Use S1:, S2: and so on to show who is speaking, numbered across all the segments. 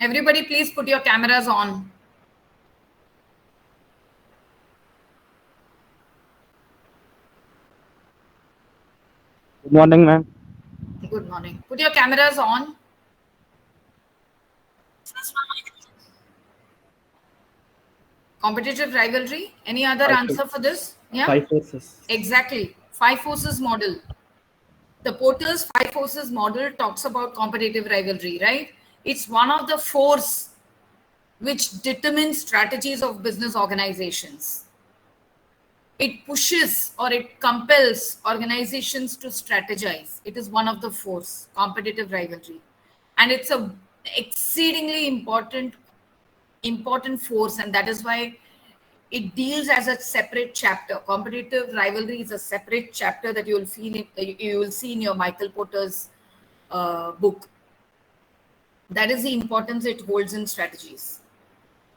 S1: Everybody, please put your cameras on.
S2: Good morning, ma'am.
S1: Good morning. Put your cameras on. Competitive rivalry. Any other
S2: Five,
S1: answer for this? Yeah,
S2: five forces.
S1: exactly. Five forces model. The Porter's five forces model talks about competitive rivalry, right? It's one of the force which determines strategies of business organizations. It pushes or it compels organizations to strategize. It is one of the force, competitive rivalry, and it's a exceedingly important force, and that is why it deals as a separate chapter. Competitive rivalry is a separate chapter that you will see in your Michael Porter's book. That is the importance it holds in strategies.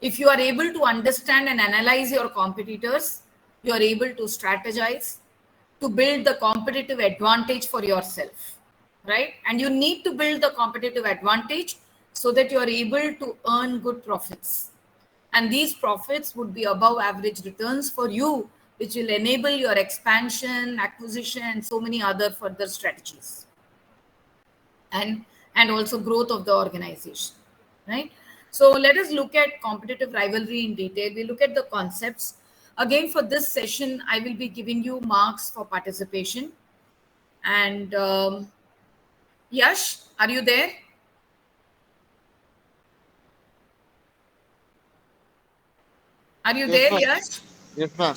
S1: If you are able to understand and analyze your competitors, you are able to strategize to build the competitive advantage for yourself, right? And you need to build the competitive advantage so that you are able to earn good profits. And these profits would be above average returns for you, which will enable your expansion, acquisition, and so many other further strategies. And also growth of the organization, right? So let us look at competitive rivalry in detail. We look at the concepts. Again, for this session, I will be giving you marks for participation. And Yash, are you there? Are you
S3: Yes,
S1: there,
S3: ma'am.
S1: Yash?
S3: Yes, ma'am.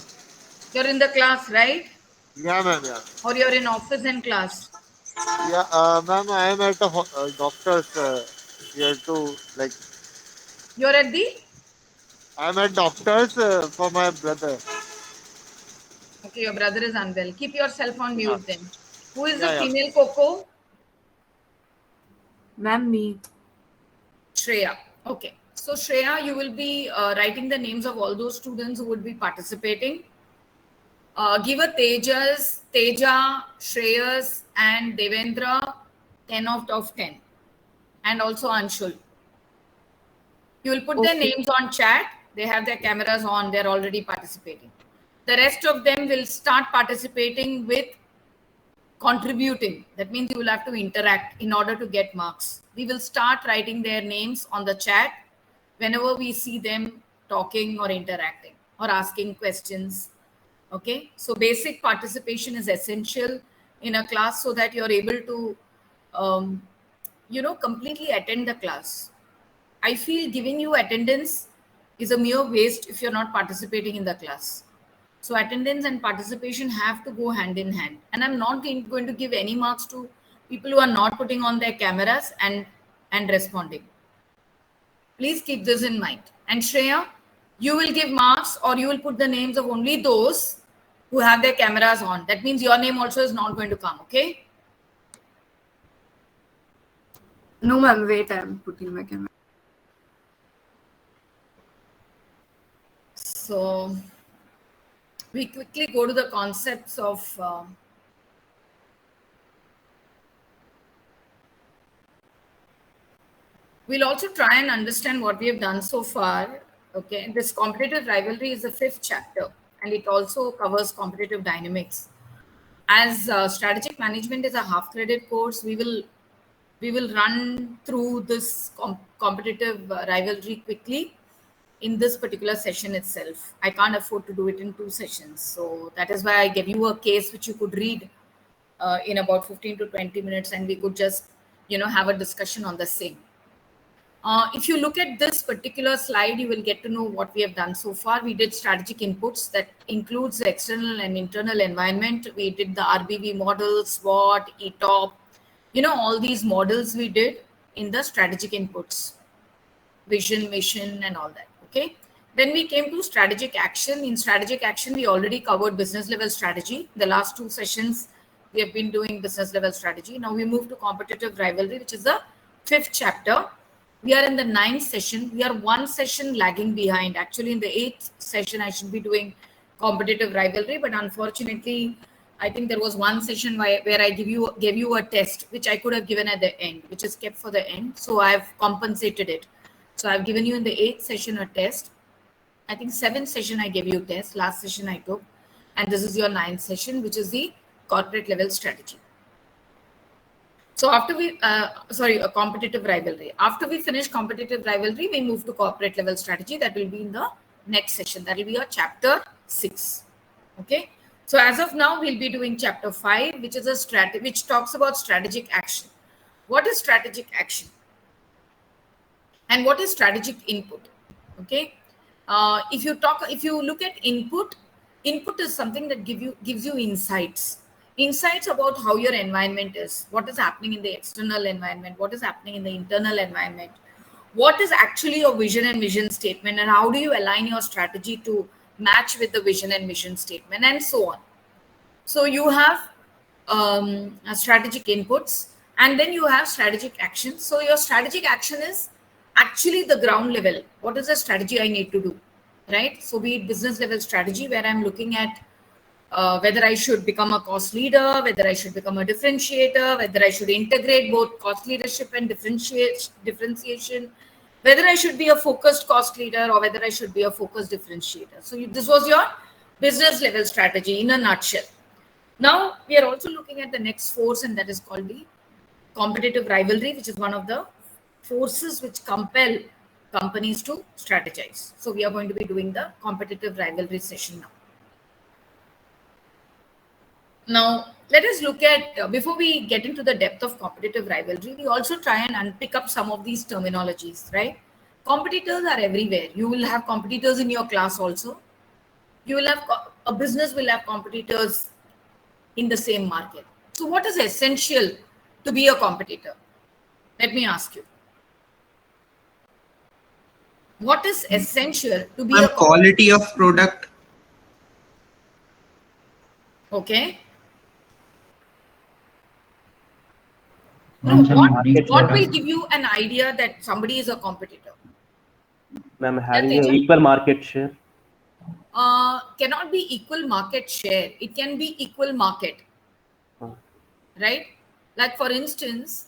S1: You're in the class, right?
S3: Yeah, ma'am. Yeah.
S1: Or you're in office and class?
S3: Yeah, ma'am. I am at the doctor's here to like.
S1: You're at the.
S3: I am at doctor's for my brother.
S1: Okay, your brother is unwell. Keep yourself on
S3: Yeah.
S1: mute then. Who is the
S3: Yeah, yeah.
S1: female Coco?
S4: Ma'am, me.
S1: Shreya. Okay. So, Shreya, you will be writing the names of all those students who would be participating. Give a Teja, Shreyas, and Devendra 10 out of 10. And also Anshul. You will put their
S4: Okay.
S1: names on chat. They have their cameras on. They're already participating. The rest of them will start participating with contributing. That means you will have to interact in order to get marks. We will start writing their names on the chat whenever we see them talking or interacting or asking questions. Okay, so basic participation is essential in a class so that you're able to um, completely attend the class. I feel giving you attendance is a mere waste if you're not participating in the class. So attendance and participation have to go hand in hand. And I'm not going to give any marks to people who are not putting on their cameras and responding. Please keep this in mind. And Shreya, you will give marks or you will put the names of only those who have their cameras on. That means your name also is not going to come, okay?
S4: No, ma'am, wait, I'm putting my camera.
S1: So we quickly go to the concepts of we'll also try and understand what we have done so far. Okay, this competitive rivalry is the fifth chapter, and it also covers competitive dynamics. As strategic management is a half credit course, we will run through this competitive rivalry quickly in this particular session itself. I can't afford to do it in two sessions, so that is why I gave you a case which you could read in about 15 to 20 minutes, and we could just have a discussion on the same. If you look at this particular slide, you will get to know what we have done so far. We did strategic inputs that includes the external and internal environment. We did the RBV model, SWOT, ETOP, all these models we did in the strategic inputs, vision, mission, and all that. Okay. Then we came to strategic action. In strategic action, we already covered business level strategy. The last two sessions, we have been doing business level strategy. Now we move to competitive rivalry, which is the fifth chapter. We are in the ninth session. We are one session lagging behind. Actually, in the eighth session, I should be doing competitive rivalry, but unfortunately, I think there was one session where I gave you a test, which I could have given at the end, which is kept for the end. So I've compensated it. So I've given you in the 8th session a test. I think 7th session I gave you a test. Last session I took. And this is your 9th session, which is the corporate level strategy. So after we, a competitive rivalry. After we finish competitive rivalry, we move to corporate level strategy. That will be in the next session. That will be your chapter 6. Okay. So as of now, we'll be doing chapter 5, which is a strategy, which talks about strategic action. What is strategic action? And what is strategic input? Okay. If you look at input is something that gives you insights about how your environment is, what is happening in the external environment, what is happening in the internal environment, what is actually your vision and mission statement, and how do you align your strategy to match with the vision and mission statement, and so on. So you have strategic inputs, and then you have strategic action. So your strategic action is actually the ground level. What is the strategy I need to do, right? So be it business level strategy, where I'm looking at whether I should become a cost leader, whether I should become a differentiator, whether I should integrate both cost leadership and differentiation, whether I should be a focused cost leader or whether I should be a focused differentiator. So this was your business level strategy in a nutshell. Now we are also looking at the next force, and that is called the competitive rivalry, which is one of the forces which compel companies to strategize. So we are going to be doing the competitive rivalry session now. Now, let us look at, before we get into the depth of competitive rivalry, we also try and pick up some of these terminologies, right? Competitors are everywhere. You will have competitors in your class also. You will have, a business will have competitors in the same market. So what is essential to be a competitor? Let me ask you. What is essential to be a competitor?
S5: Quality of product.
S1: Okay. No, what will give you an idea that somebody is a competitor?
S2: Ma'am, having an equal market share.
S1: Cannot be equal market share. It can be equal market. Right? Like for instance,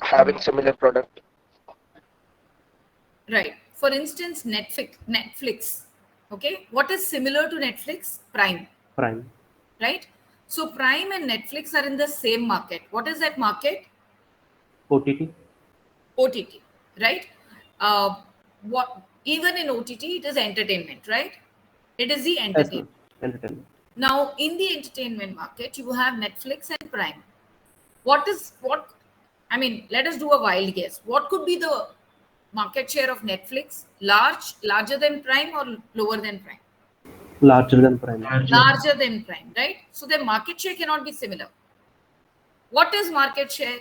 S6: having similar product.
S1: Right. For instance, Netflix. Okay. What is similar to Netflix? Prime. Right? So Prime and Netflix are in the same market. What is that market?
S2: OTT.
S1: Right? Even in OTT, it is entertainment, right? It is the entertainment.
S2: Yes, entertainment.
S1: Now, in the entertainment market, you have Netflix and Prime. Let us do a wild guess. What could be the market share of Netflix? Larger than Prime or lower than Prime?
S2: Larger than Prime.
S1: Larger than Prime, right? So their market share cannot be similar. What is market share?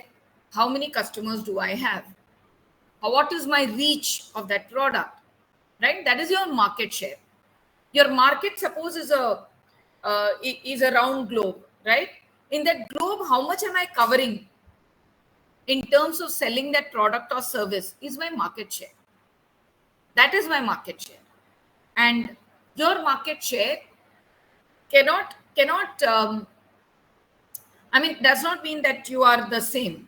S1: How many customers do I have? Or what is my reach of that product? Right? That is your market share. Your market, suppose, is a round globe, right? In that globe, how much am I covering in terms of selling that product or service is my market share. That is my market share. And your market share does not mean that you are the same,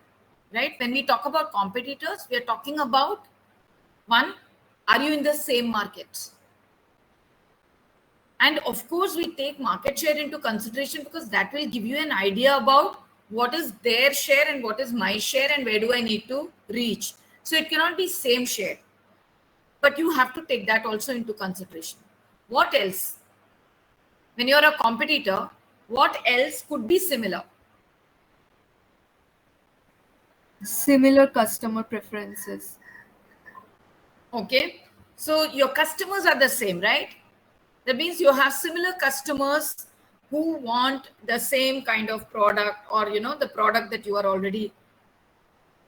S1: right? When we talk about competitors, we are talking about, one, are you in the same market? And of course, we take market share into consideration because that will give you an idea about what is their share and what is my share and where do I need to reach. So it cannot be same share, but you have to take that also into consideration. What else? When you're a competitor, what else could be similar?
S4: Similar customer preferences.
S1: Okay. So your customers are the same, right? That means you have similar customers who want the same kind of product or, the product that you are already.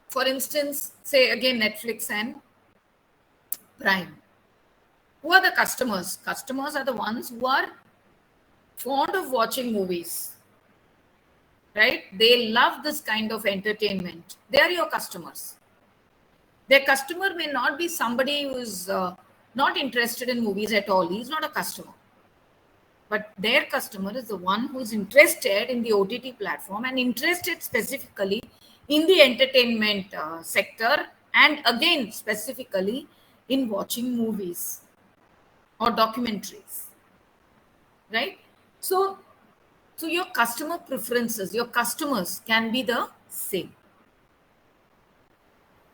S1: For instance, say again, Netflix and Prime. Who are the customers? Customers are the ones who are fond of watching movies, right? They love this kind of entertainment. They are your customers. Their customer may not be somebody who is not interested in movies at all. He's not a customer. But their customer is the one who's interested in the OTT platform and interested specifically in the entertainment sector and again specifically in watching movies or documentaries, right? So your customer preferences, your customers can be the same.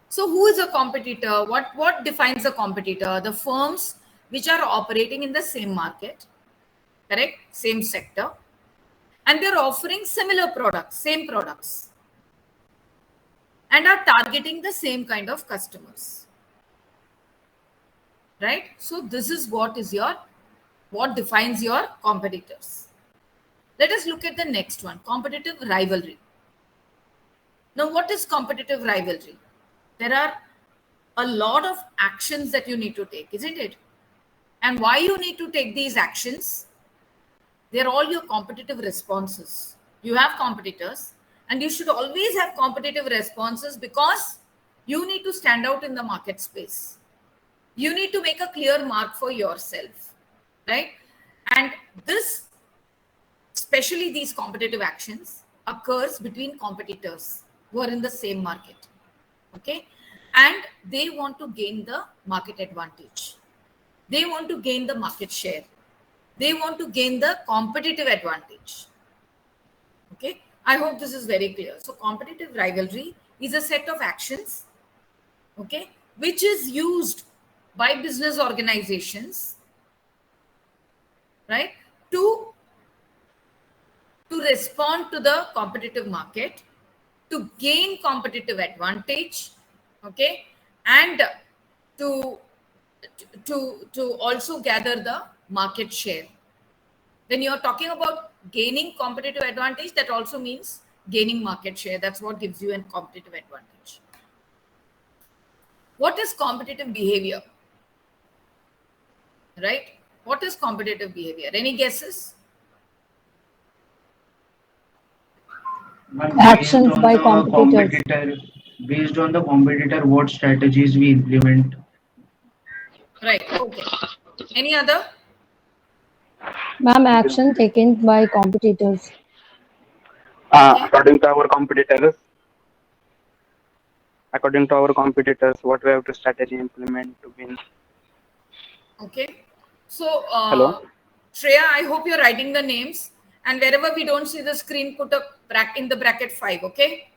S1: So who is a competitor? What defines a competitor? The firms which are operating in the same market, correct? Same sector, and they're offering similar products, same products, and are targeting the same kind of customers, right? So this is what defines your competitors. Let us look at the next one, competitive rivalry. Now, what is competitive rivalry? There are a lot of actions that you need to take, isn't it? And why you need to take these actions? They're all your competitive responses. You have competitors, and you should always have competitive responses because you need to stand out in the market space. You need to make a clear mark for yourself, right? And this, especially these competitive actions, occurs between competitors who are in the same market, okay? And they want to gain the market advantage. They want to gain the market share. They want to gain the competitive advantage, okay? I hope this is very clear. So competitive rivalry is a set of actions, okay, which is used by business organizations, right, to respond to the competitive market, to gain competitive advantage, okay, and to also gather the market share. When you're talking about gaining competitive advantage, that also means gaining market share. That's what gives you a competitive advantage. What is competitive behavior? Right? What is competitive behavior? Any guesses?
S5: Actions by competitors. Based on the competitor, what strategies we implement.
S1: Right. Okay. Any other?
S7: Ma'am, action taken by competitors.
S6: According to our competitors, what we have to strategy implement to win.
S1: Okay. So,
S6: Hello?
S1: Shreya, I hope you're writing the names. And wherever we don't see the screen, put in the bracket 5, okay?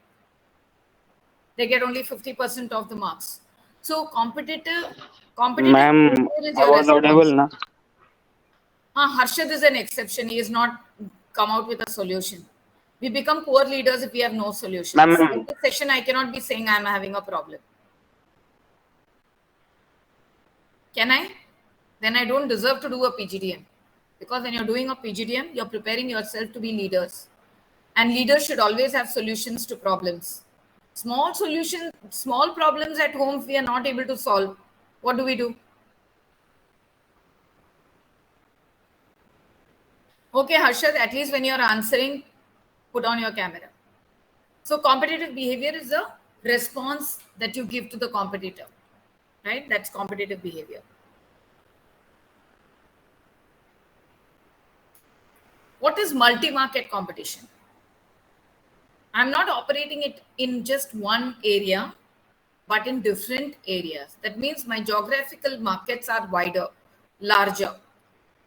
S1: They get only 50% of the marks. So, competitive
S6: Ma'am,
S1: behavior is
S6: I
S1: your
S6: was audible,
S1: response.
S6: na?
S1: Harshad is an exception. He has not come out with a solution. We become poor leaders if we have no solutions.
S6: Ma'am.
S1: In this session, I cannot be saying I'm having a problem. Can I? Then I don't deserve to do a PGDM. Because when you're doing a PGDM, you're preparing yourself to be leaders. And leaders should always have solutions to problems. Small problems at home we are not able to solve. What do we do? Okay, Harshad, at least when you're answering, put on your camera. So competitive behavior is a response that you give to the competitor, right? That's competitive behavior. What is multi-market competition? I'm not operating it in just one area, but in different areas. That means my geographical markets are wider, larger.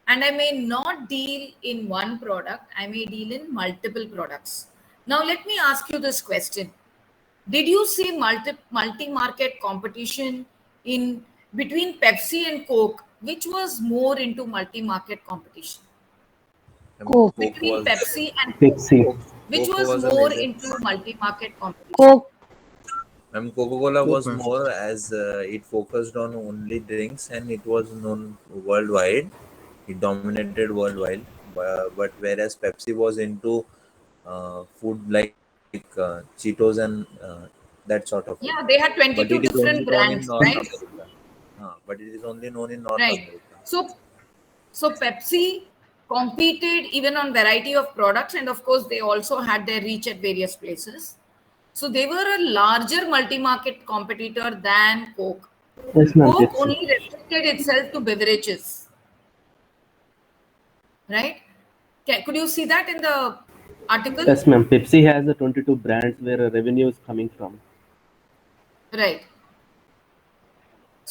S1: And I may not deal in one product, I may deal in multiple products. Now, let me ask you this question. Did you see multi-market competition in between Pepsi and Coke? Which was more into multi-market competition?
S7: Coke.
S1: Between Pepsi and
S2: Pepsi.
S1: Coke. Which
S8: Coke
S1: was
S8: was a
S1: more
S8: major.
S1: into multi-market competition?
S7: Coke.
S8: Coca-Cola was
S5: Coke.
S8: more as it focused on only drinks and it was known worldwide. It dominated worldwide. But whereas Pepsi was into food like Cheetos and that sort of food.
S1: Yeah, they had
S8: But
S1: 22
S8: it is only
S1: different
S8: known in
S1: brands,
S8: North
S1: right?
S8: America. But it is only known in North
S1: Right.
S8: America.
S1: So Pepsi competed even on variety of products, and of course they also had their reach at various places. So they were a larger multi-market competitor than Coke.
S2: Yes, ma'am.
S1: Coke
S2: Pepsi.
S1: only restricted itself to beverages, right? Could you see that in the article?
S2: Yes, ma'am. Pepsi has the 22 brands where revenue is coming from.
S1: Right.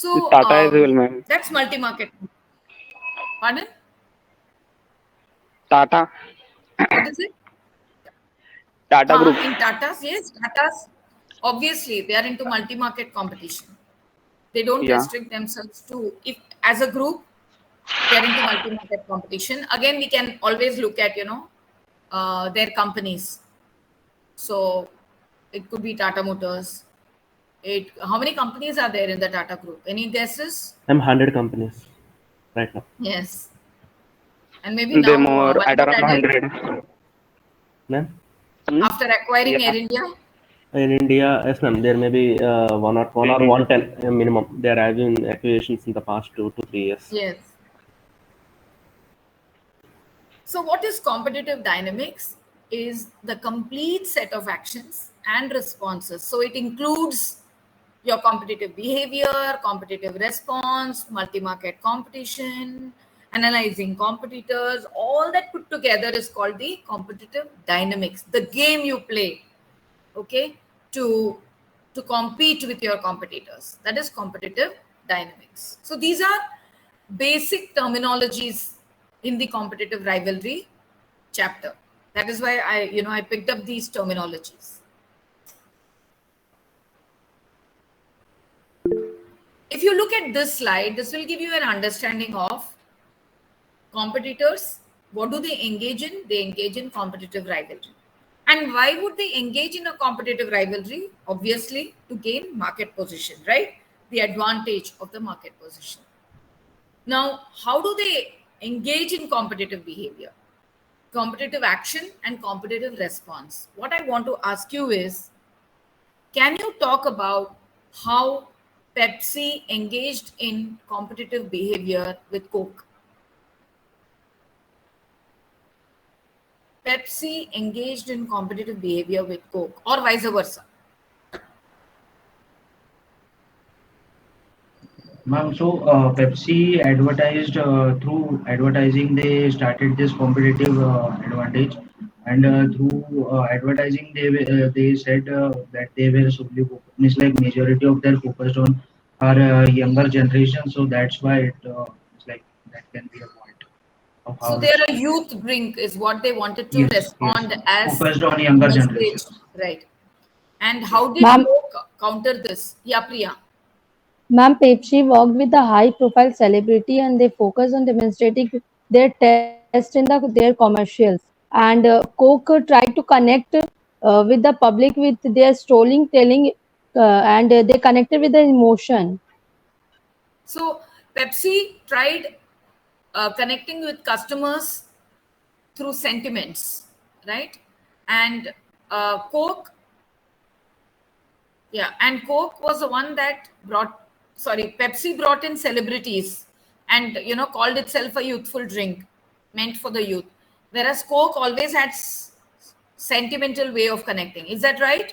S1: So
S6: Tata as well, ma'am.
S1: that's multi-market. Pardon?
S6: Tata,
S1: What is it?
S6: Tata Group.
S1: In Tata's, yes, Tata's, obviously, they are into multi-market competition. They don't
S6: Yeah.
S1: restrict themselves to, if as a group, they are into multi-market competition. Again, we can always look at, their companies. So it could be Tata Motors. How many companies are there in the Tata group? Any guesses?
S2: I'm 100 companies right now.
S1: Yes. And maybe
S6: They
S1: now
S6: more
S1: one
S6: at
S1: more
S6: around
S1: added
S6: 100.
S2: Ma'am?
S1: after acquiring
S6: Yeah.
S1: Air India.
S2: In India, yes, ma'am, there may be one or 110 minimum. They are having acquisitions in the past 2 to 3 years.
S1: Yes. So what is competitive dynamics? Is the complete set of actions and responses. So it includes your competitive behavior, competitive response, multi-market competition, analyzing competitors. All that put together is called the competitive dynamics, the game you play, okay, to compete with your competitors. That is competitive dynamics. So these are basic terminologies in the competitive rivalry chapter. That is why I picked up these terminologies. If you look at this slide, this will give you an understanding of competitors. What do they engage in? They engage in competitive rivalry. And why would they engage in a competitive rivalry? Obviously, to gain market position, right? The advantage of the market position. Now, how do they engage in competitive behavior? Competitive action and competitive response. What I want to ask you is, can you talk about how Pepsi engaged in competitive behavior with Coke? Pepsi engaged in competitive behavior with Coke, or vice versa.
S5: Ma'am, so Pepsi advertised through advertising, they started this competitive advantage, and through advertising, they said that they were solely means like majority of their focused on our younger generation. So that's why it's like that can be a point of
S1: So
S5: how
S1: they're
S5: it's
S1: a youth drink is what they wanted to
S5: yes, yes,
S1: respond as
S5: focused on
S1: a
S5: younger
S1: message,
S5: generations.
S1: right? And how did
S7: Ma'am,
S1: Coke counter this? Yeah, Priya.
S7: Ma'am, Pepsi worked with a high-profile celebrity and they focused on demonstrating their test in their commercials. And Coke tried to connect with the public with their storytelling, and they connected with the emotion.
S1: So Pepsi tried connecting with customers through sentiments, right? And Coke, yeah, and Coke was the one that Pepsi brought in celebrities and called itself a youthful drink meant for the youth, whereas Coke always had sentimental way of connecting. Is that right?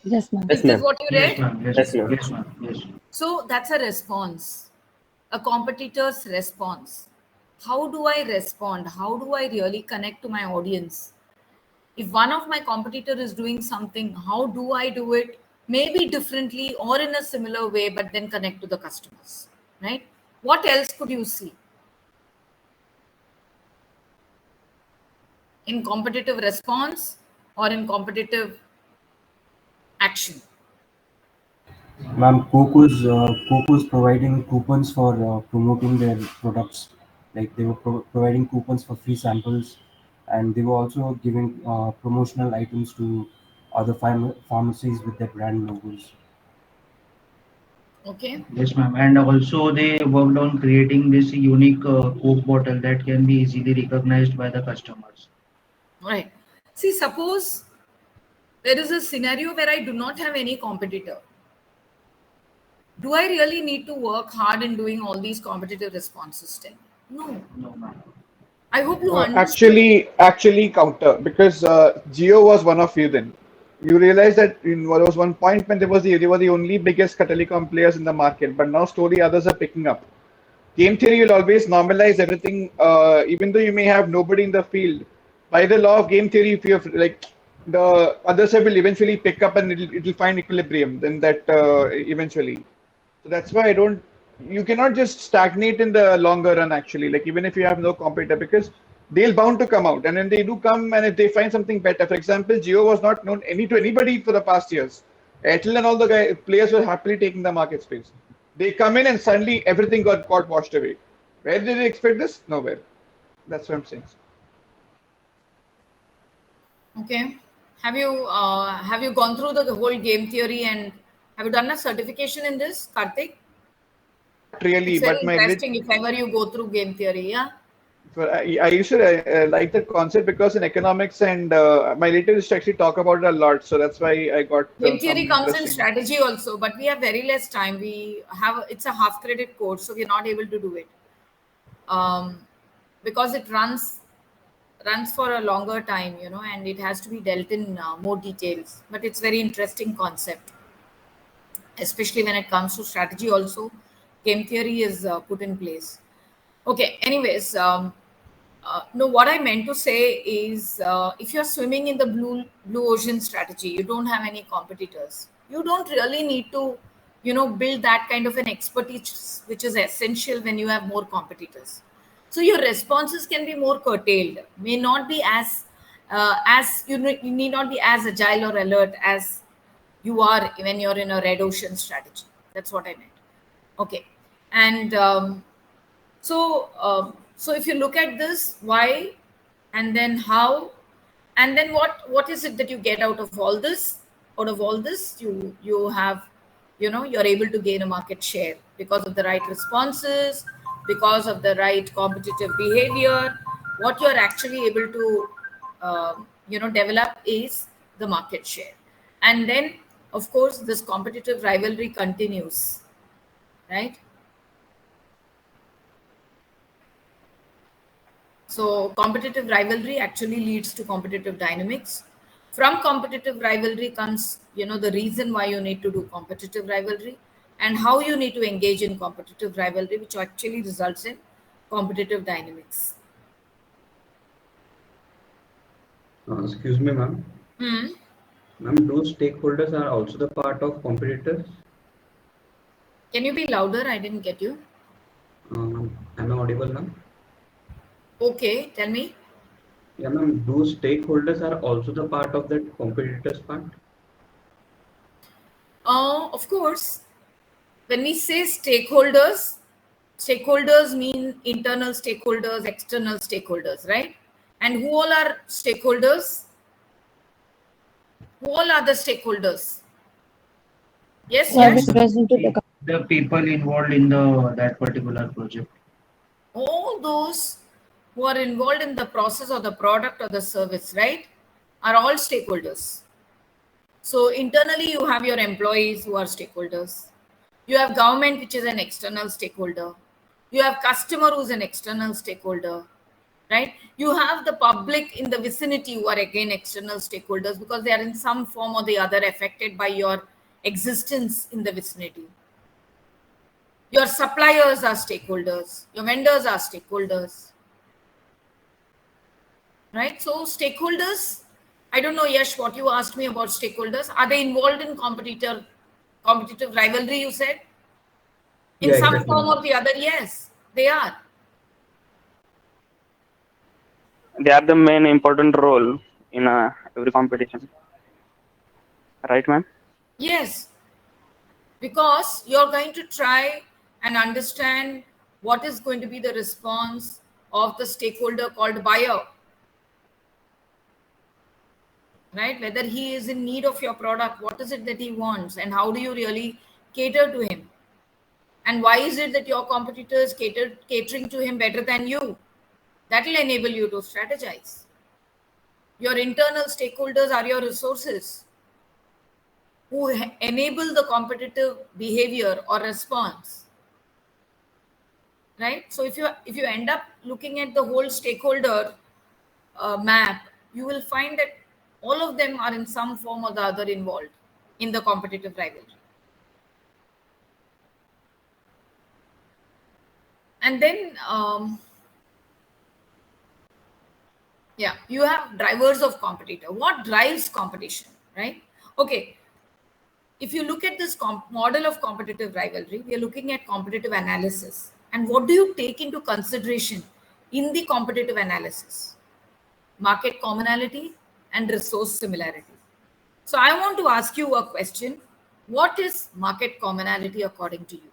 S7: Yes, ma'am.
S1: Is
S2: Yes,
S1: this
S2: ma'am.
S1: what you
S5: Yes,
S1: read?
S5: ma'am. Yes,
S2: Yes, ma'am.
S5: yes, ma'am. Yes.
S1: So that's a response, a competitor's response. How do I respond? How do I really connect to my audience? If one of my competitor is doing something, how do I do it? Maybe differently or in a similar way, but then connect to the customers, right? What else could you see in competitive response or in competitive action?
S9: Ma'am, Coke was providing coupons for promoting their products. Like they were providing coupons for free samples, and they were also giving promotional items to other pharmacies with their brand logos.
S1: Okay.
S5: Yes, ma'am. And also they worked on creating this unique Coke bottle that can be easily recognized by the customers.
S1: All right. See, suppose there is a scenario where I do not have any competitor. Do I really need to work hard in doing all these competitive responses? Then? No.
S5: No, ma'am.
S1: I hope you understood.
S10: Actually counter because Geo was one of you then. You realize that there was one point when they were the only biggest telecom players in the market, but now slowly others are picking up. Game theory will always normalize everything, even though you may have nobody in the field. By the law of game theory, if you have like the other side will eventually pick up and it'll find equilibrium. Then that eventually. So that's why you cannot just stagnate in the longer run actually, like even if you have no competitor, because they'll bound to come out. And when they do come and if they find something better, for example, Jio was not known to anybody for the past years. Airtel and all the players were happily taking the market space. They come in and suddenly everything got washed away. Where did they expect this? Nowhere. That's what I'm saying.
S1: Okay. Have you gone through the whole game theory and have you done a certification in this, Karthik?
S10: Not really,
S1: It's very
S10: but
S1: interesting if ever you go through game theory, yeah.
S10: I used to like that concept because in economics and my relative used to actually talk about it a lot. So that's why I got
S1: Game
S10: some
S1: theory comes in
S10: interesting.
S1: strategy also, but we have very less time. It's a half credit course, so we're not able to do it because it runs for a longer time, and it has to be dealt in more details. But it's very interesting concept, especially when it comes to strategy. Also, game theory is put in place. Okay. Anyways, no, what I meant to say is, if you're swimming in the blue ocean strategy, you don't have any competitors. You don't really need to, build that kind of an expertise, which is essential when you have more competitors. So your responses can be more curtailed. May not be as you need not be as agile or alert as you are when you're in a red ocean strategy. That's what I meant. Okay, and so if you look at this, why, and then how, and then what is it that you get out of all this? Out of all this, you have, you're able to gain a market share because of the right responses, because of the right competitive behavior. What you're actually able to, develop is the market share, and then of course this competitive rivalry continues, right? So competitive rivalry actually leads to competitive dynamics. From competitive rivalry comes, the reason why you need to do competitive rivalry and how you need to engage in competitive rivalry, which actually results in competitive dynamics.
S11: Excuse me, ma'am.
S1: Hmm.
S11: Ma'am, those stakeholders are also the part of competitors.
S1: Can you be louder? I didn't get you.
S11: Am I audible now?
S1: Okay, tell me.
S11: Yeah, ma'am. Those stakeholders are also the part of that competitors part.
S1: Of course, when we say stakeholders mean internal stakeholders, external stakeholders, right? And who all are stakeholders? Who all are the stakeholders? Yes,
S7: Who have
S1: yes.
S7: been present to
S5: The people involved in that particular project.
S1: All those who are involved in the process or the product or the service, right, are all stakeholders. So internally, you have your employees who are stakeholders. You have government, which is an external stakeholder. You have customer, who's an external stakeholder, right? You have the public in the vicinity who are again external stakeholders because they are in some form or the other affected by your existence in the vicinity. Your suppliers are stakeholders. Your vendors are stakeholders. Right? So stakeholders, I don't know, Yash, what you asked me about stakeholders. Are they involved in competitive rivalry, you said? In
S11: Yeah,
S1: some
S11: exactly,
S1: form
S11: ma'am.
S1: or the other, yes, they are.
S6: They are the main important role in every competition, right, ma'am?
S1: Yes, because you're going to try and understand what is going to be the response of the stakeholder called buyer, right? Whether he is in need of your product, what is it that he wants, and how do you really cater to him? And why is it that your competitors catering to him better than you? That will enable you to strategize. Your internal stakeholders are your resources who enable the competitive behavior or response, right? So if you end up looking at the whole stakeholder map, you will find that all of them are in some form or the other involved in the competitive rivalry. And then yeah, you have drivers of competitor. What drives competition, right? Okay, if you look at this model of competitive rivalry, we are looking at competitive analysis. And what do you take into consideration in the competitive analysis? Market commonality and resource similarity. So I want to ask you a question. What is market commonality according to you?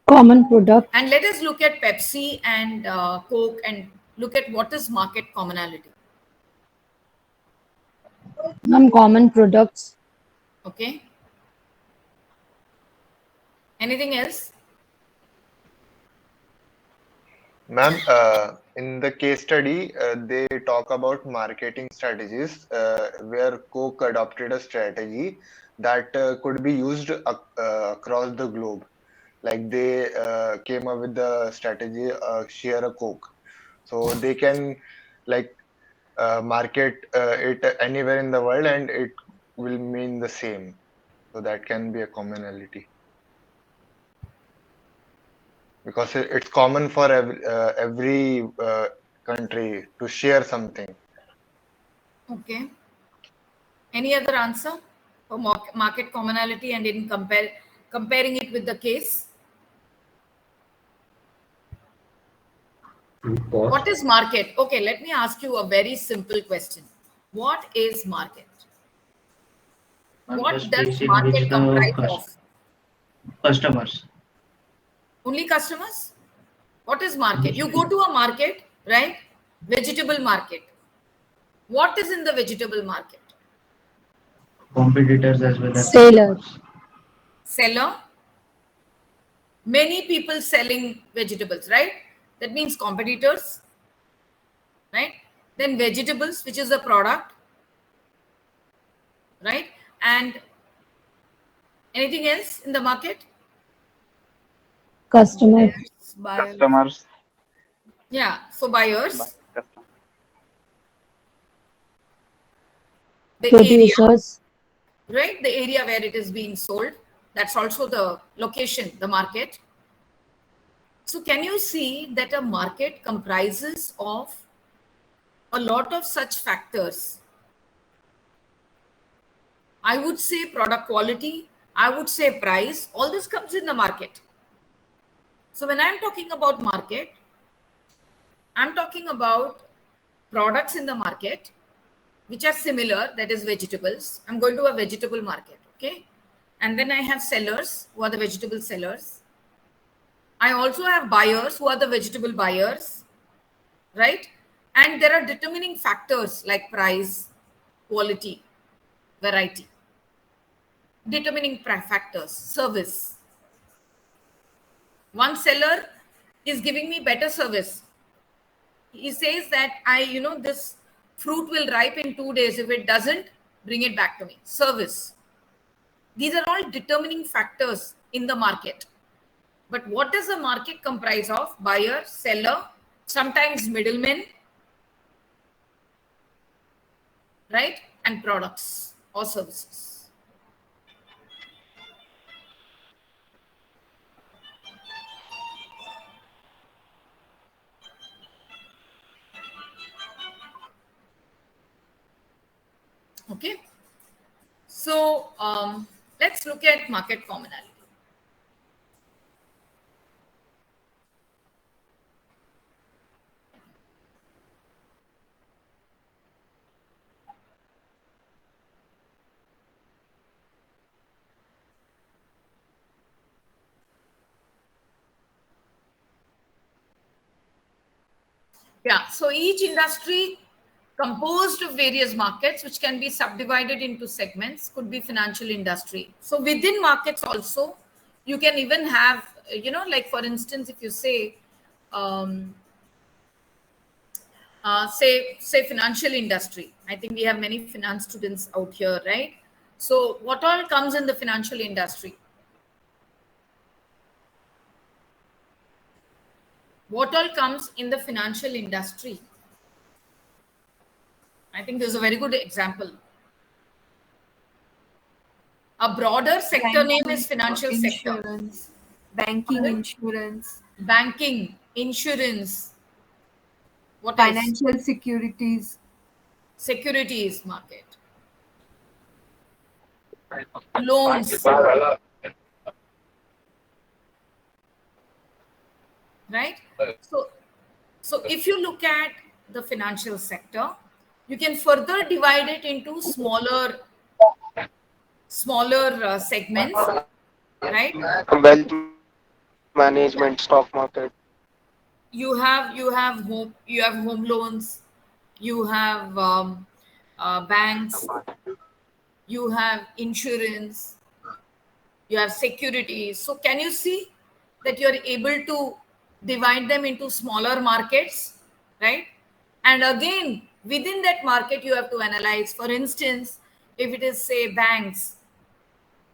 S7: Common product.
S1: And let us look at Pepsi and Coke and look at what is market commonality.
S7: Common products.
S1: Okay. Anything else?
S12: Ma'am, in the case study, they talk about marketing strategies where Coke adopted a strategy that could be used across the globe. Like they came up with the strategy, share a Coke. So they can like market it anywhere in the world and it will mean the same. So that can be a commonality. Because it's common for every country to share something.
S1: Okay. Any other answer for market commonality and in comparing it with the case? What is market? Okay, let me ask you a very simple question. What is market? What does market comprise of?
S5: Customers.
S1: Only customers? What is market? You go to a market, right? Vegetable market. What is in the vegetable market?
S5: Competitors as well as
S7: Sellers.
S1: Seller. Many people selling vegetables, right? That means competitors, right? Then vegetables, which is a product, right? And anything else in the market?
S7: Customers.
S4: Buyers.
S6: Customers.
S1: Yeah, so buyers. The
S7: Producers.
S1: area, right? The area where it is being sold. That's also the location, the market. So can you see that a market comprises of a lot of such factors? I would say product quality, I would say price, all this comes in the market. So when I'm talking about market, I'm talking about products in the market which are similar, that is vegetables. I'm going to a vegetable market, okay? And then I have sellers who are the vegetable sellers. I also have buyers who are the vegetable buyers, right? And there are determining factors like price, quality, variety. Determining factors, service. One seller is giving me better service. He says that this fruit will ripe in 2 days. If it doesn't, bring it back to me. Service. These are all determining factors in the market. But what does the market comprise of? Buyer, seller, sometimes middlemen, right? And products or services. Okay. So let's look at market commonality. Yeah, so each industry composed of various markets which can be subdivided into segments, could be financial industry. So within markets also, you can even have, like for instance, if you say, say financial industry. I think we have many finance students out here, right? So what all comes in the financial industry? What all comes in the financial industry? I think there's a very good example. A broader sector name is financial
S4: insurance,
S1: sector.
S4: banking, insurance.
S1: Banking, insurance. What
S4: Financial
S1: else?
S4: securities.
S1: Securities market. loans, right? So if you look at the financial sector, you can further divide it into smaller segments, right?
S13: Wealth management, stock market.
S1: You have home loans, you have banks, you have insurance, you have securities. So can you see that you're able to divide them into smaller markets, right? And again, within that market, you have to analyze. For instance, if it is, say, banks,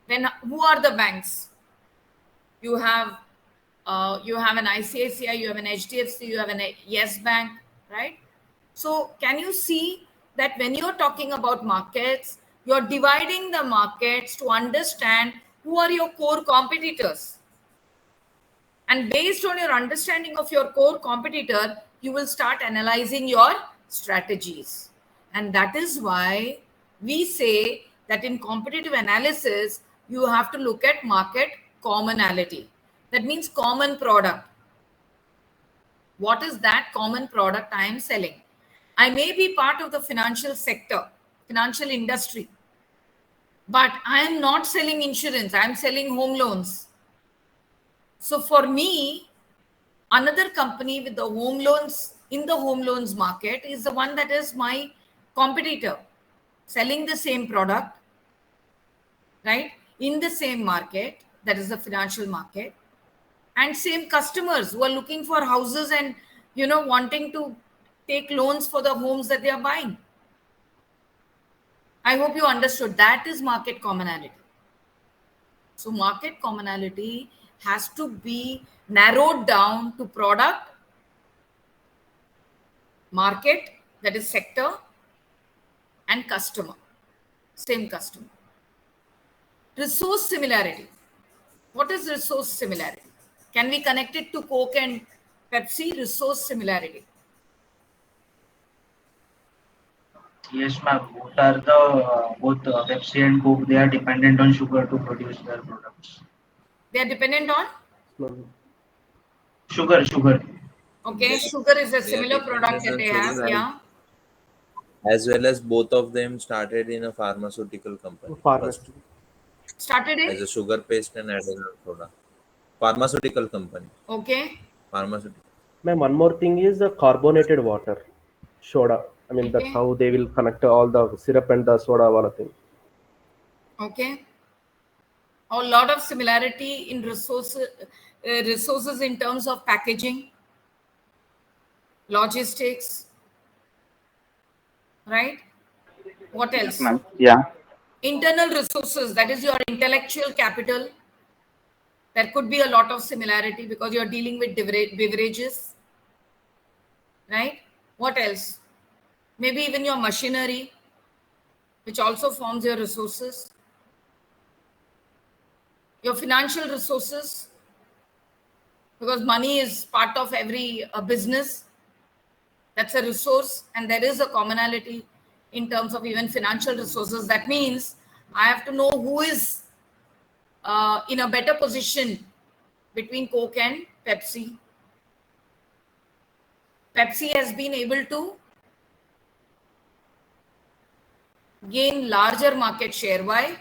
S1: then who are the banks? You have an ICICI, you have an HDFC, you have an Yes Bank, right? So can you see that when you're talking about markets, you're dividing the markets to understand who are your core competitors. And based on your understanding of your core competitor, you will start analyzing your strategies. And that is why we say that in competitive analysis, you have to look at market commonality. That means common product. What is that common product I am selling? I may be part of the financial sector, financial industry, but I am not selling insurance. I am selling home loans. So for me, another company with the home loans in the home loans market is the one that is my competitor, selling the same product, right? In the same market, that is the financial market, and same customers who are looking for houses and, wanting to take loans for the homes that they are buying. I hope you understood. That is market commonality. So market commonality has to be narrowed down to product, market, that is sector, and customer, same customer. Resource similarity. What is resource similarity? Can we connect it to Coke and Pepsi? Resource similarity.
S5: Yes, ma'am. Both Pepsi and Coke, they are dependent on sugar to produce their products.
S1: They are dependent on?
S5: Sugar.
S1: Okay, sugar is a similar product that they have, yeah.
S8: As well as both of them started in a pharmaceutical company. First.
S1: Started in?
S8: As a sugar paste and adrenal soda. Pharmaceutical company.
S1: Okay.
S8: Pharmaceutical.
S2: Ma'am, one more thing is the carbonated water, soda. I mean, that's how they will connect all the syrup and the soda wala thing.
S1: Okay. A lot of similarity in resources in terms of packaging, logistics, right? What else?
S6: Yes, ma'am. Yeah.
S1: Internal resources, that is your intellectual capital. There could be a lot of similarity because you're dealing with beverages, right? What else? Maybe even your machinery, which also forms your resources. Your financial resources, because money is part of every business. That's a resource, and there is a commonality in terms of even financial resources. That means I have to know who is in a better position between Coke and Pepsi. Pepsi has been able to gain larger market share. Why?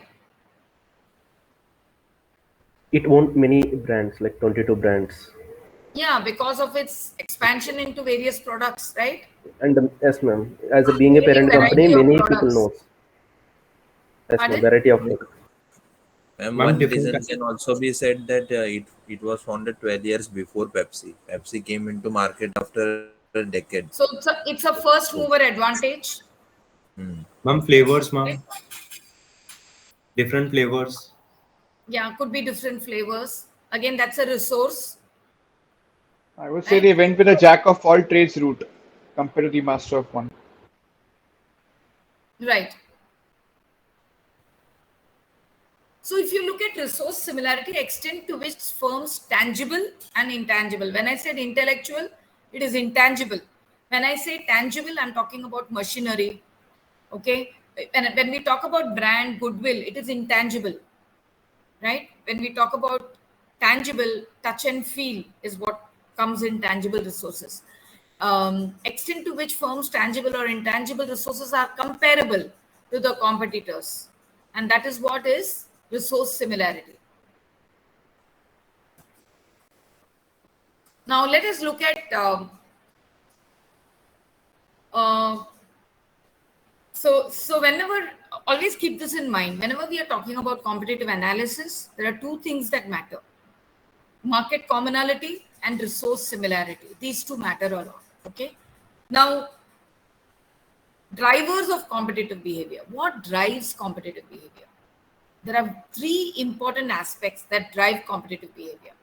S2: It owned many brands, like 22 brands.
S1: Yeah, because of its expansion into various products, right?
S2: And yes, ma'am. As being a parent company, many people know. Yes, ma'am. Variety of products.
S8: And one reason can also be said that it was founded 12 years before Pepsi. Pepsi came into market after a decade.
S1: So it's a first mover advantage.
S11: Ma'am, flavors, ma'am. Different flavors.
S1: Yeah, could be different flavors. Again, that's a resource.
S10: I would say they went with a jack of all trades route compared to the master of one.
S1: Right. So if you look at resource similarity, extent to which firms tangible and intangible. When I said intellectual, it is intangible. When I say tangible, I'm talking about machinery, okay, And when we talk about brand goodwill, it is intangible, right? When we talk about tangible, touch and feel is what comes in tangible resources. Extent to which firms' tangible or intangible resources are comparable to the competitors, and that is what is resource similarity. Now let us look at so whenever, always keep this in mind, whenever we are talking about competitive analysis, there are two things that matter: market commonality and resource similarity. These two matter a lot. Okay. Now, drivers of competitive behavior. What drives competitive behavior? There are three important aspects that drive competitive behavior,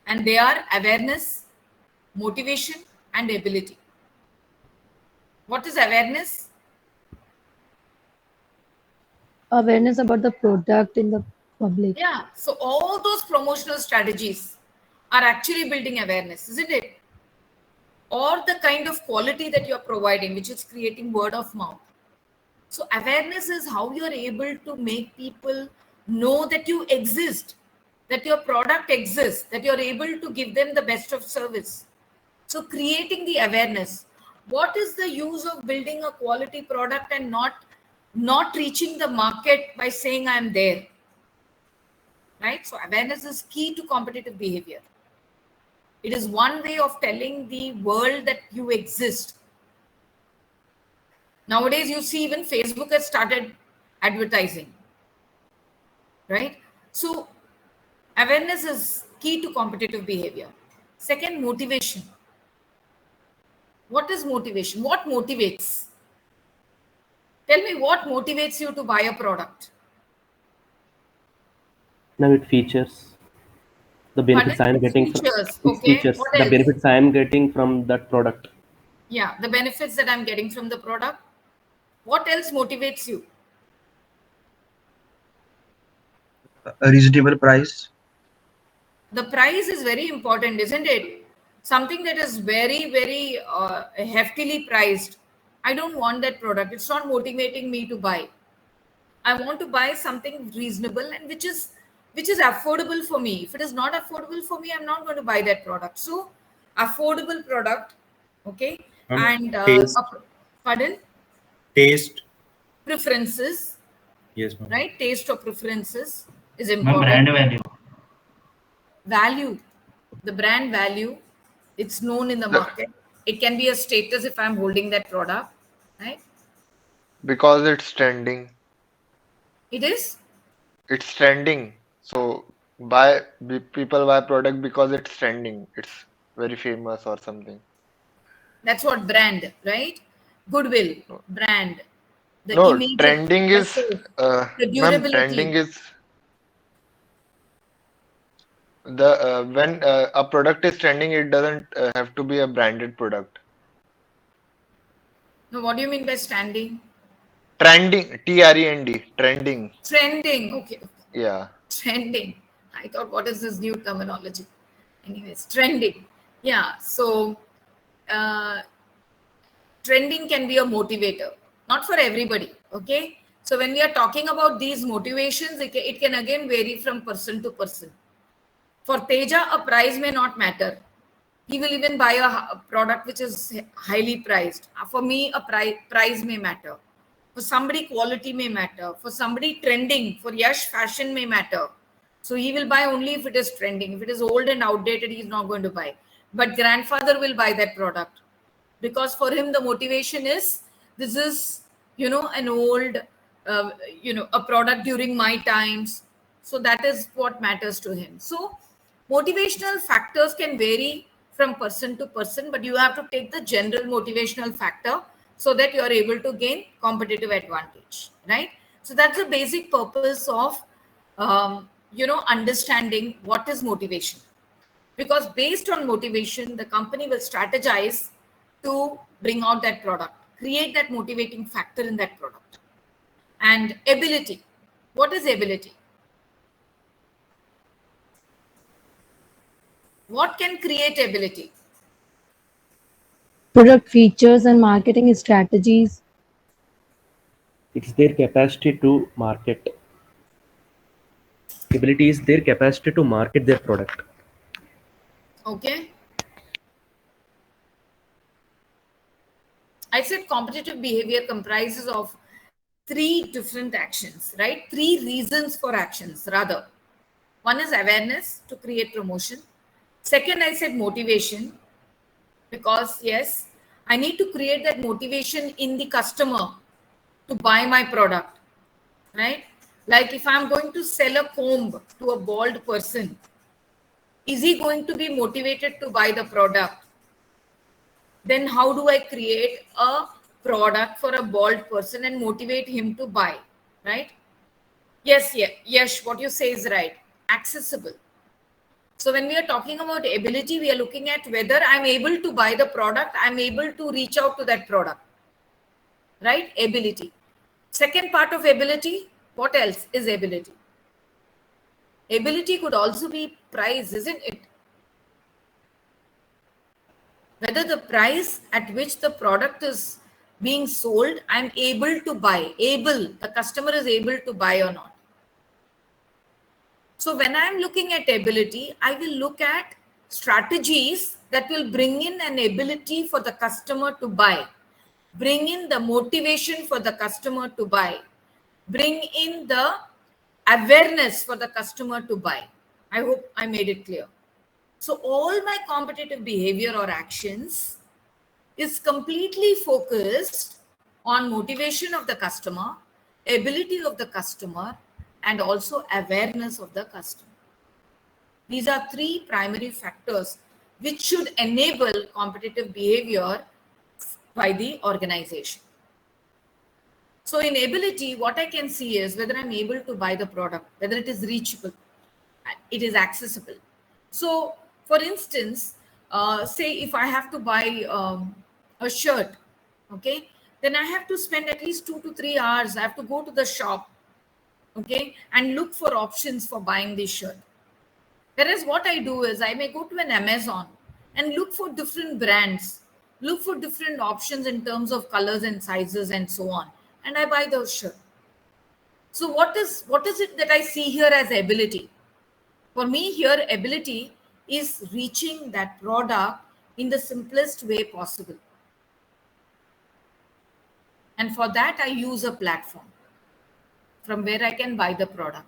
S1: and they are awareness, motivation, and ability. What is awareness?
S7: Awareness about the product in the public.
S1: Yeah. So all those promotional strategies are actually building awareness, isn't it? Or the kind of quality that you're providing, which is creating word of mouth. So awareness is how you're able to make people know that you exist, that your product exists, that you're able to give them the best of service. So creating the awareness. What is the use of building a quality product and not reaching the market by saying I'm there? Right? So awareness is key to competitive behavior. It is one way of telling the world that you exist. Nowadays, you see even Facebook has started advertising, right? So awareness is key to competitive behavior. Second, motivation. What is motivation? What motivates? Tell me what motivates you to buy a product.
S2: Now it features the benefits I am getting from
S1: Features,
S2: its
S1: okay.
S2: features,
S1: What
S2: the
S1: else?
S2: benefits I am getting from that product.
S1: Yeah, the benefits that I'm getting from the product. What else motivates you?
S5: A reasonable price.
S1: The price is very important, isn't it? Something that is very, very heftily priced. I don't want that product. It's not motivating me to buy. I want to buy something reasonable and which is affordable for me. If it is not affordable for me, I'm not going to buy that product. So, affordable product, okay, and
S14: Taste.
S1: pardon,
S14: Taste.
S1: preferences,
S14: Yes, ma'am.
S1: right? Taste or preferences is
S5: Ma'am,
S1: important.
S5: brand value.
S1: Value, the brand value, it's known in the market. It can be a status if I'm holding that product, right?
S12: Because it's trending.
S1: It is.
S12: It's trending. So people buy product because it's trending. It's very famous or something.
S1: That's what brand, right? Goodwill, brand, the
S12: No,
S1: image it
S12: trending is
S1: possesses, the
S12: ma'am, trending
S1: durability.
S12: is the when a product is trending, it doesn't have to be a branded product.
S1: No, what do you mean by standing?
S12: Trending, Trend, trending.
S1: Trending, okay.
S12: Yeah.
S1: Trending. I thought, what is this new terminology? Anyways, trending. Yeah, so uh, trending can be a motivator, not for everybody, okay? So when we are talking about these motivations, it can again vary from person to person. For Teja, a price may not matter. He will even buy a product which is highly priced. For me, a price may matter. For somebody, quality may matter. For somebody, trending. For Yash, fashion may matter. So he will buy only if it is trending. If it is old and outdated, he is not going to buy. But grandfather will buy that product because for him the motivation is this is an old a product during my times. So that is what matters to him. So motivational factors can vary from person to person, but you have to take the general motivational factor so that you are able to gain competitive advantage, right? So that's the basic purpose of understanding what is motivation, because based on motivation the company will strategize to bring out that product, create that motivating factor in that product. And ability, what is ability? What can create ability?
S7: Product features and marketing strategies.
S2: It's their capacity to market. Ability is their capacity to market their product.
S1: Okay. I said competitive behavior comprises of 3 different actions, right? 3 reasons for actions rather. One is awareness to create promotion. Second, I said motivation, because yes, I need to create that motivation in the customer to buy my product, right? Like if I'm going to sell a comb to a bald person, is he going to be motivated to buy the product? Then how do I create a product for a bald person and motivate him to buy, right? Yes, what you say is right. Accessible. So when we are talking about ability, we are looking at whether I'm able to buy the product, I'm able to reach out to that product, right? Ability. Second part of ability, what else is ability? Ability could also be price, isn't it? Whether the price at which the product is being sold, I'm able to buy, the customer is able to buy or not. So when I'm looking at ability, I will look at strategies that will bring in an ability for the customer to buy, bring in the motivation for the customer to buy, bring in the awareness for the customer to buy. I hope I made it clear. So all my competitive behavior or actions is completely focused on motivation of the customer, ability of the customer, and also awareness of the customer. These are 3 primary factors which should enable competitive behavior by the organization. So in ability, what I can see is whether I'm able to buy the product, whether it is reachable, it is accessible. So for instance, say if I have to buy a shirt, okay, then I have to spend at least 2 to 3 hours. I have to go to the shop, okay, and look for options for buying this shirt. Whereas what I do is I may go to an Amazon and look for different brands, look for different options in terms of colors and sizes and so on, and I buy those shirt. So what is it that I see here as ability? For me here, ability is reaching that product in the simplest way possible. And for that, I use a platform from where I can buy the product.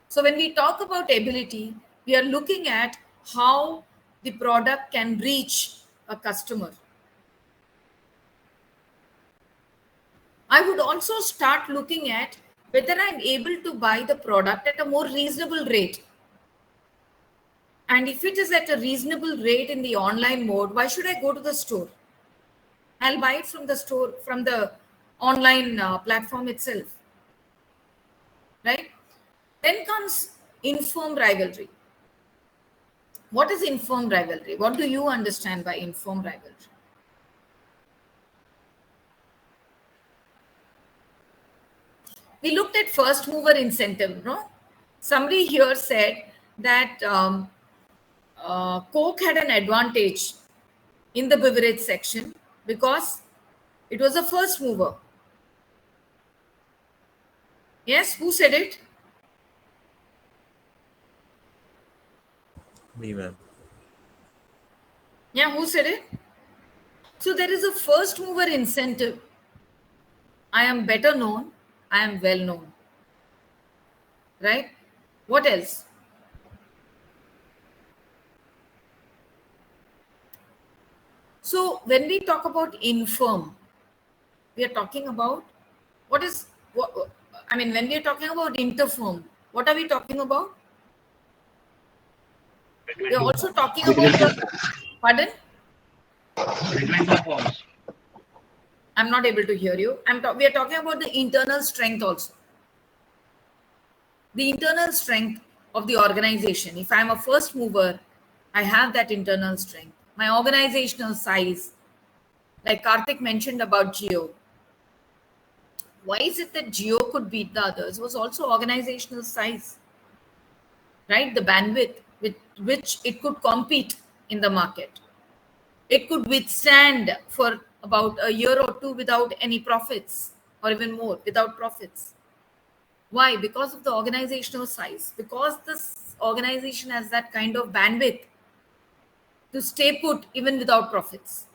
S1: So when we talk about ability, we are looking at how the product can reach a customer. I would also start looking at whether I'm able to buy the product at a more reasonable rate. And if it is at a reasonable rate in the online mode, why should I go to the store? I'll buy it from the store, from the online platform itself, right? Then comes informed rivalry. What is informed rivalry? What do you understand by informed rivalry? We looked at first mover incentive, no? Somebody here said that Coke had an advantage in the beverage section because it was a first mover. Yes, who said it?
S8: Me, ma'am.
S1: Yeah, who said it? So there is a first mover incentive. I am better known, I am well known. Right? What else? So when we talk about infirm, we are talking about when we are talking about interfirm, what are we talking about? We are also talking about pardon? I'm not able to hear you. We are talking about the internal strength also. The internal strength of the organization. If I'm a first mover, I have that internal strength. My organizational size, like Karthik mentioned about Jio. Why is it that Jio could beat the others? It was also organizational size, right? The bandwidth with which it could compete in the market. It could withstand for about a year or two without any profits. or even more without profits. Why? Because of the organizational size, because this organization has that kind of bandwidth to stay put even without profits,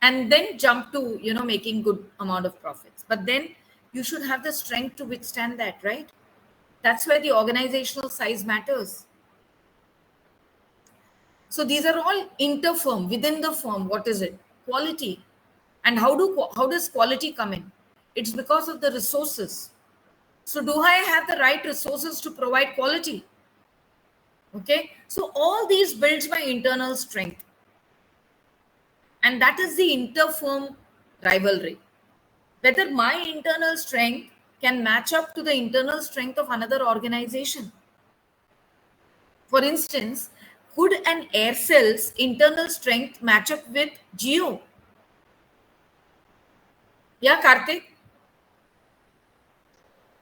S1: and then jump to making good amount of profits. But then you should have the strength to withstand that, right? That's where the organizational size matters. So these are all inter-firm, within the firm. What is it? Quality. And how does quality come in? It's because of the resources. So do I have the right resources to provide quality? Okay. So all these builds my internal strength. And that is the inter-firm rivalry. Whether my internal strength can match up to the internal strength of another organization. For instance, could an Aircell's internal strength match up with Jio? Yeah, Karthik?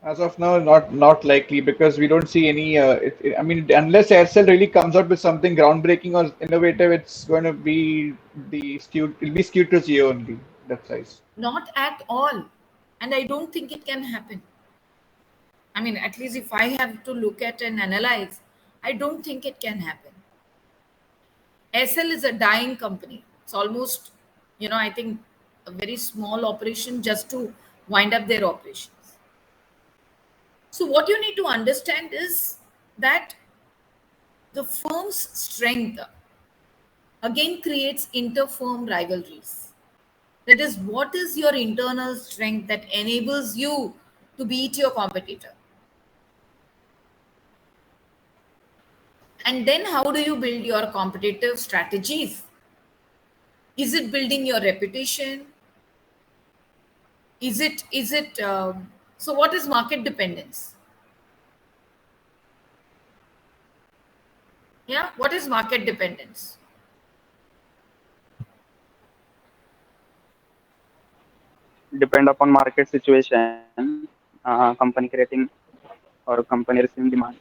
S10: As of now, not likely, because we don't see any. I mean, unless Aircel really comes out with something groundbreaking or innovative, it's going to be skewed. It'll be skewed to Jio only. That size.
S1: Not at all. And I don't think it can happen. I mean, at least if I have to look at and analyze, I don't think it can happen. Aircel is a dying company. It's almost, I think a very small operation just to wind up their operations. So what you need to understand is that the firm's strength again creates inter-firm rivalries. That is, what is your internal strength that enables you to beat your competitor? And then how do you build your competitive strategies? Is it building your reputation? So what is market dependence? Yeah, what is market dependence?
S6: Depend upon market situation, company creating or company receiving demand.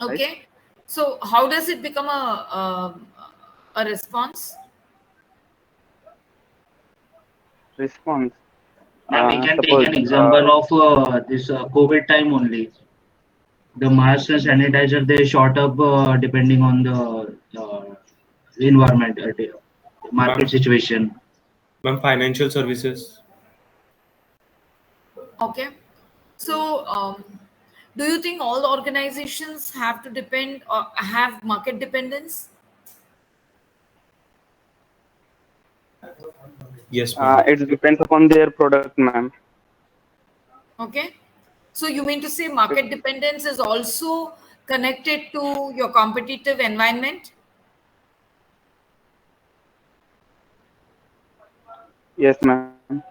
S1: Okay.
S6: Right?
S1: So how does it become a response?
S6: Response.
S5: Now we can take
S6: Suppose
S5: an example of this COVID time only. The mask and sanitizer they shot up depending on the environment, market
S14: Ma'am,
S5: situation.
S14: ma'am, financial services.
S1: Okay. So do you think all organizations have to depend or have market dependence?
S14: Yes, ma'am.
S6: It depends upon their product, ma'am.
S1: Okay. So you mean to say market dependence is also connected to your competitive environment?
S6: Yes, ma'am.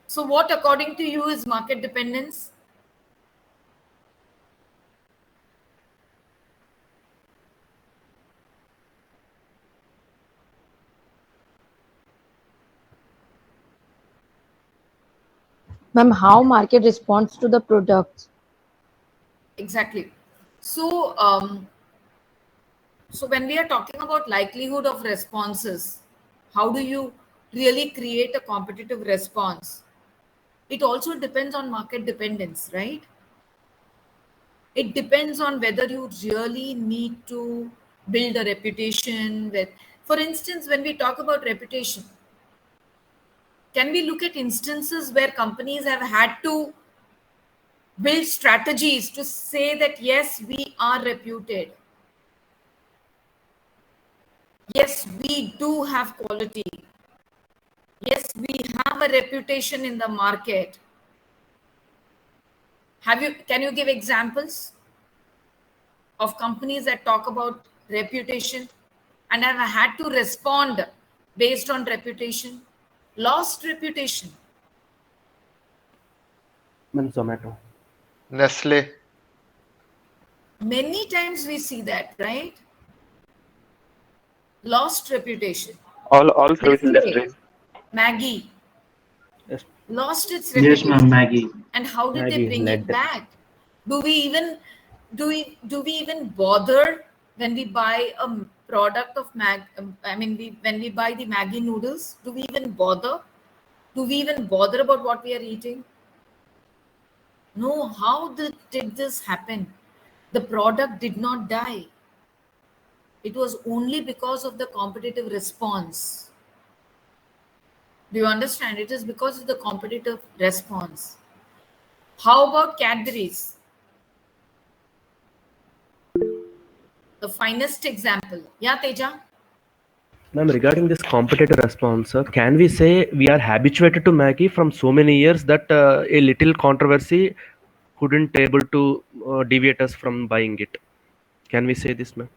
S1: So what according to you is market dependence?
S7: Ma'am, how market responds to the products?
S1: Exactly. So so when we are talking about likelihood of responses, how do you really create a competitive response? It also depends on market dependence, right? It depends on whether you really need to build a reputation with, for instance, when we talk about reputation, can we look at instances where companies have had to build strategies to say that, yes, we are reputed. Yes, we do have quality. Yes, we have a reputation in the market. Can you give examples of companies that talk about reputation and have had to respond based on reputation? Lost reputation.
S2: Zomato.
S12: Nestle.
S1: Many times we see that, right? Lost reputation.
S6: All service
S1: Nestle,
S6: industries.
S1: Maggie
S2: Yes.
S1: lost its
S5: Yes,
S1: reputation.
S5: ma'am, Maggie.
S1: And how did they
S2: Maggie
S1: bring it
S2: led.
S1: back? Do we even bother when we buy a product of when we buy the Maggie noodles? Do we even bother Do we even bother about what we are eating? No, how did this happen? The product did not die. It was only because of the competitive response. Do you understand? It is because of the competitive response. How about Cadbury's? The finest example. Yeah, Teja?
S2: Ma'am, regarding this competitive response, can we say we are habituated to Maggie from so many years that a little controversy couldn't able to deviate us from buying it? Can we say this, ma'am?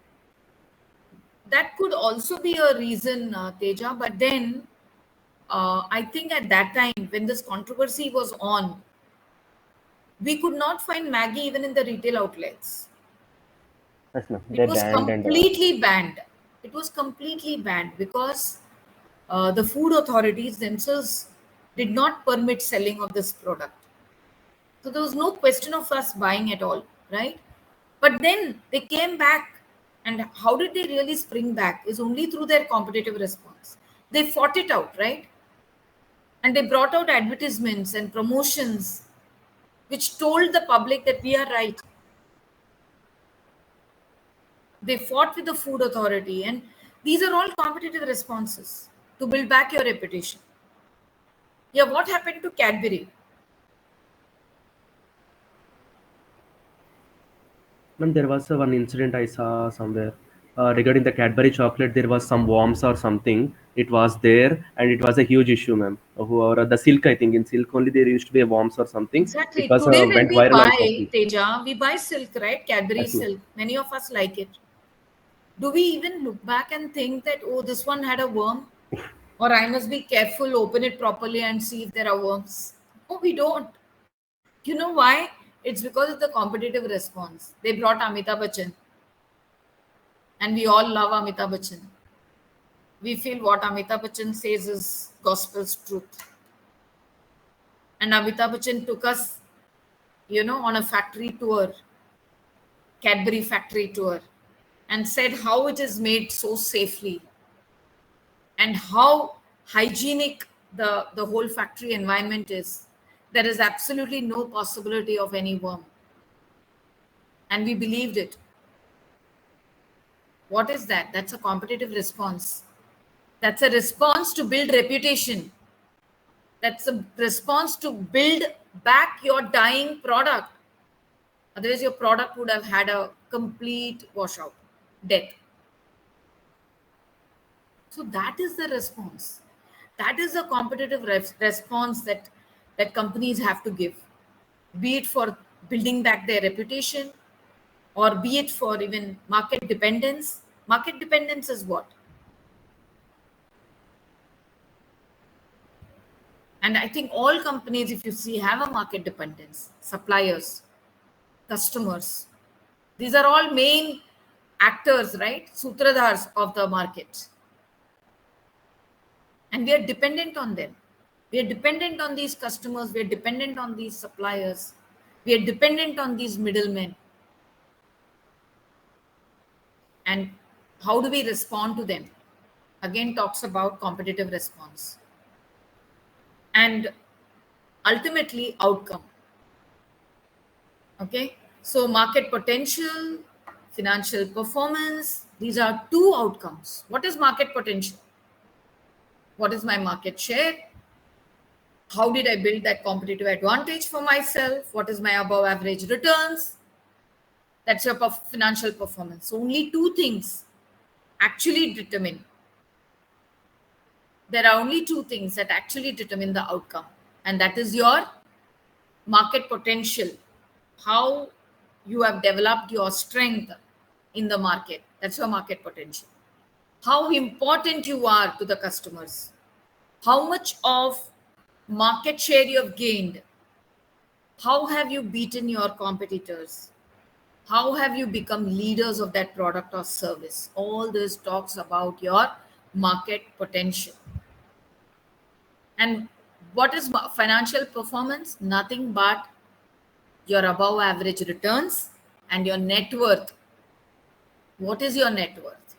S1: That could also be a reason, Teja, but then I think at that time when this controversy was on, we could not find Maggie even in the retail outlets.
S2: Yes, ma'am.
S1: It
S2: They
S1: was
S2: banned and
S1: completely banned. It was completely banned because the food authorities themselves did not permit selling of this product. So there was no question of us buying at all, right? But then they came back, and how did they really spring back? Is only through their competitive response. They fought it out, right? And they brought out advertisements and promotions which told the public that we are right. They fought with the food authority, and these are all competitive responses to build back your reputation. Yeah, what happened to Cadbury?
S2: Ma'am, there was one incident I saw somewhere regarding the Cadbury chocolate. There was some worms or something. It was there, and it was a huge issue, ma'am. Whoever the silk, I think in silk only there used to be a worms or something. It
S1: Exactly.
S2: was
S1: Today, when
S2: went
S1: we
S2: viral on
S1: buy,
S2: social.
S1: Teja, we buy silk, right? Cadbury
S2: Yes, ma'am.
S1: silk. Many of us like it. Do we even look back and think that, oh, this one had a worm? Or I must be careful, open it properly and see if there are worms? No, we don't. You know why? It's because of the competitive response. They brought Amitabh Bachchan, and we all love Amitabh Bachchan. We feel what Amitabh Bachchan says is gospel's truth. And Amitabh Bachchan took us, on a factory tour, Cadbury factory tour, and said how it is made so safely and how hygienic the whole factory environment is. There is absolutely no possibility of any worm. And we believed it. What is that? That's a competitive response. That's a response to build reputation. That's a response to build back your dying product. Otherwise, your product would have had a complete washout, death. So that is the response. That is the competitive response that companies have to give, be it for building back their reputation or be it for even market dependence. Market dependence is what? And I think all companies, if you see, have a market dependence. Suppliers, customers. These are all main actors, right? Sutradhars of the market. And we are dependent on them. We are dependent on these customers. We are dependent on these suppliers. We are dependent on these middlemen. And how do we respond to them? Again, talks about competitive response. And ultimately, outcome. Okay, so market potential, financial performance, these are two outcomes. What is market potential? What is my market share? How did I build that competitive advantage for myself? What is my above average returns? That's your financial performance. So only two things actually determine. There are only two things that actually determine the outcome, and that is your market potential. How you have developed your strength in the market. That's your market potential. How important you are to the customers. How much of market share you have gained. How have you beaten your competitors? How have you become leaders of that product or service? All this talks about your market potential. And what is financial performance? Nothing but your above average returns and your net worth. What is your net worth?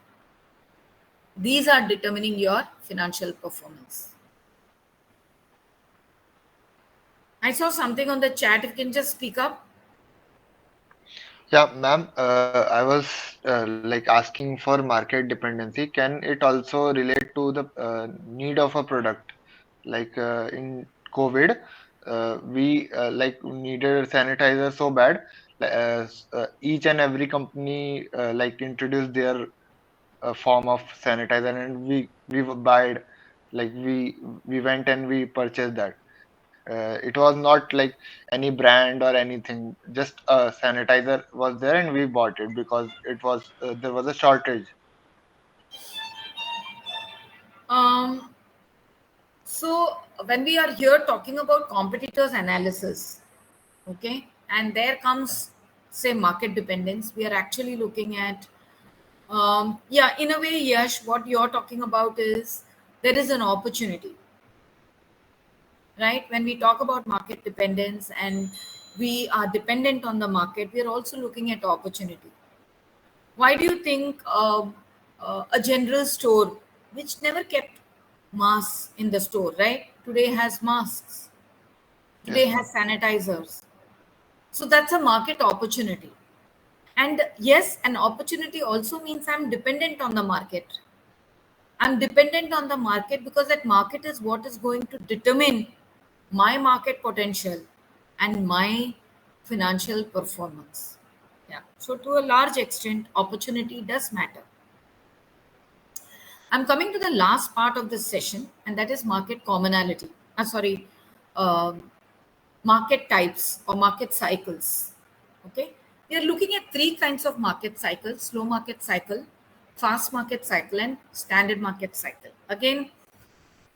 S1: These are determining your financial performance. I saw something on the chat. If you can just speak up.
S12: Yeah, ma'am, I was like asking for market dependency. Can it also relate to the need of a product? Like in COVID, we like needed sanitizer so bad. Each and every company like introduced their form of sanitizer, and we buyed, like we went and we purchased that. It was not like any brand or anything, just a sanitizer was there and we bought it because it was there was a shortage.
S1: Um, so when we are here talking about competitors analysis, okay, and there comes say market dependence, we are actually looking at yeah, in a way, Yash, what you're talking about is there is an opportunity, right? When we talk about market dependence and we are dependent on the market, we are also looking at opportunity. Why do you think a general store which never kept masks in the store, right, today has masks, today
S12: Yes, ma'am.
S1: has sanitizers? So that's a market opportunity. And yes, an opportunity also means I'm dependent on the market. I'm dependent on the market because that market is what is going to determine my market potential and my financial performance. Yeah. So to a large extent, opportunity does matter. I'm coming to the last part of this session, and that is market commonality. Sorry, um market types or market cycles. Okay, we are looking at three kinds of market cycles: slow market cycle, fast market cycle, and standard market cycle. Again,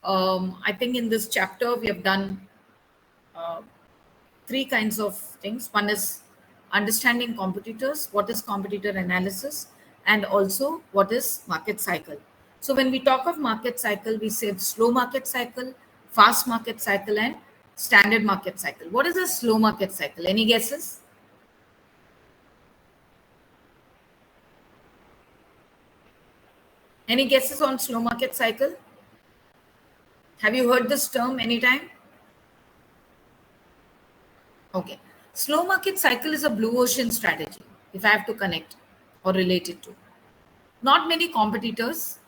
S1: I think in this chapter we have done uh, three kinds of things. One is understanding competitors, what is competitor analysis, and also what is market cycle. So when we talk of market cycle, we say slow market cycle, fast market cycle, and standard market cycle. What is a slow market cycle? Any guesses? Any guesses on slow market cycle? Have you heard this term anytime? Okay. Slow market cycle is a blue ocean strategy, if I have to connect or relate it to. Not many competitors,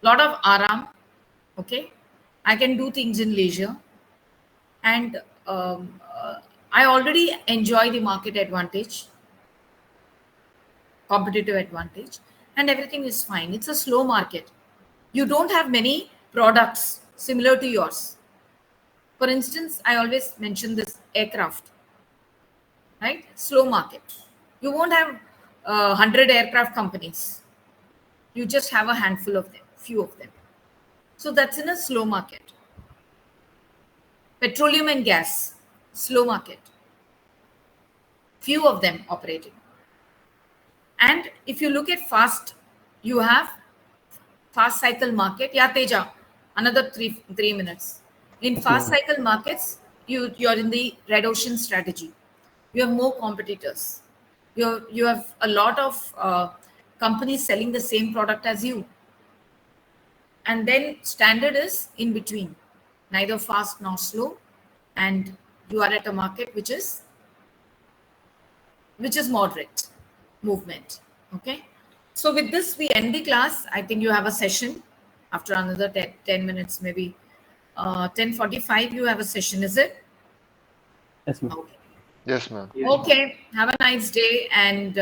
S1: lot of aram, okay? I can do things in leisure, and I already enjoy the market advantage, competitive advantage, and everything is fine. It's a slow market. You don't have many products similar to yours. For instance, I always mention this aircraft, right? Slow market. You won't have 100 aircraft companies. You just have a handful of them, few of them. So that's in a slow market. Petroleum and gas, slow market. Few of them operating. And if you look at fast, you have fast cycle market. Yeah, Teja, another three minutes. In fast cycle markets, you're in the red ocean strategy. You have more competitors. You have a lot of companies selling the same product as you. And then standard is in between, neither fast nor slow, and you are at a market which is moderate movement. Okay, so with this we end the class. I think you have a session after another 10 minutes, maybe 10:45 you have a session, is it?
S9: Yes, ma'am.
S1: Okay.
S12: Yes, ma'am.
S1: Okay, have a nice day, and